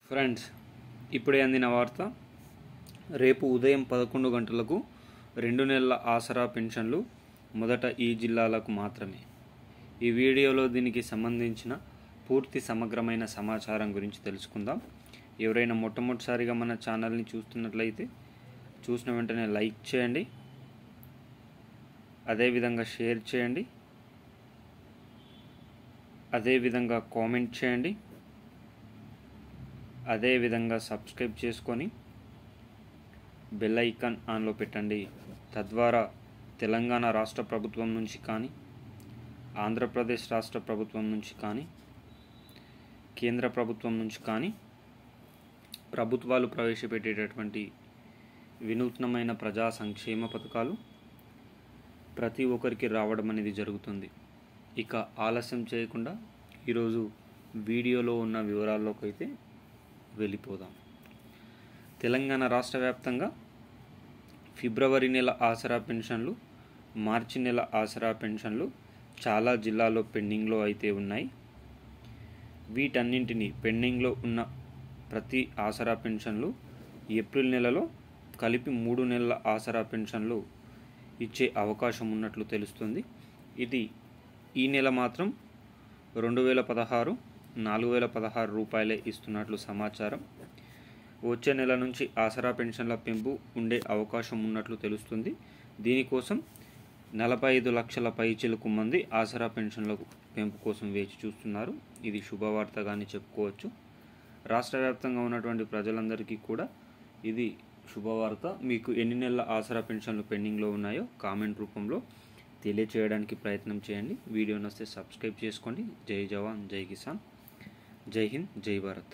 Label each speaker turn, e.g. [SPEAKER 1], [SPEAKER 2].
[SPEAKER 1] Friends, ఇప్పుడే అందిన వార్త. రేపు ఉదయం 11 గంటలకు 2 నెలల ఆసరా పెన్షన్లు మొదట ఈ జిల్లాలకు మాత్రమే. ఈ వీడియోలో దీనికి సంబంధించిన పూర్తి సమగ్రమైన సమాచారం గురించి తెలుసుకుందాం. ఎవరైనా మొట్టమొదటిసారిగా మన ఛానల్ని చూస్తున్నట్లయితే చూసిన వెంటనే లైక్ చేయండి, అదేవిధంగా షేర్ చేయండి, అదేవిధంగా కామెంట్ చేయండి, అదేవిధంగా సబ్స్క్రైబ్ చేసుకొని బెల్ ఐకాన్ ఆన్లో పెట్టండి. తద్వారా తెలంగాణ రాష్ట్ర ప్రభుత్వం నుంచి కానీ, ఆంధ్రప్రదేశ్ రాష్ట్ర ప్రభుత్వం నుంచి కానీ, కేంద్ర ప్రభుత్వం నుంచి కానీ ప్రభుత్వాలు ప్రవేశపెట్టేటటువంటి వినూత్నమైన ప్రజా సంక్షేమ పథకాలు ప్రతి ఒక్కరికి రావడం అనేది జరుగుతుంది. ఇక ఆలస్యం చేయకుండా ఈరోజు వీడియోలో ఉన్న వివరాల్లోకి అయితే వెళ్ళిపోదాం. తెలంగాణ రాష్ట్ర వ్యాప్తంగా ఫిబ్రవరి నెల ఆసరా పెన్షన్లు, మార్చి నెల ఆసరా పెన్షన్లు చాలా జిల్లాల్లో పెండింగ్లో అయితే ఉన్నాయి. వీటన్నింటినీ పెండింగ్లో ఉన్న ప్రతి ఆసరా పెన్షన్లు ఏప్రిల్ నెలలో కలిపి 3 నెలల ఆసరా పెన్షన్లు ఇచ్చే అవకాశం ఉన్నట్లు తెలుస్తుంది. ఇది ఈ నెల మాత్రం 2016 4016 రూపాయలే ఇస్తున్నట్లు సమాచారం. వచ్చే నెల నుంచి ఆసరా పెన్షన్ల పెంపు ఉండే అవకాశం ఉన్నట్లు తెలుస్తుంది. దీనికోసం 45 లక్షల పైచిలుకు మంది ఆసరా పెన్షన్ల పెంపు కోసం వేచి చూస్తున్నారు. ఇది శుభవార్తగానే చెప్పుకోవచ్చు. రాష్ట్ర వ్యాప్తంగా ఉన్నటువంటి ప్రజలందరికీ కూడా ఇది శుభవార్త. మీకు ఎన్ని నెలల ఆసరా పెన్షన్లు పెండింగ్లో ఉన్నాయో కామెంట్ రూపంలో తెలియచేయడానికి ప్రయత్నం చేయండి. వీడియో నచ్చితే సబ్స్క్రైబ్ చేసుకోండి. జై జవాన్, జై కిసాన్, జై హింద్, జై భారత్.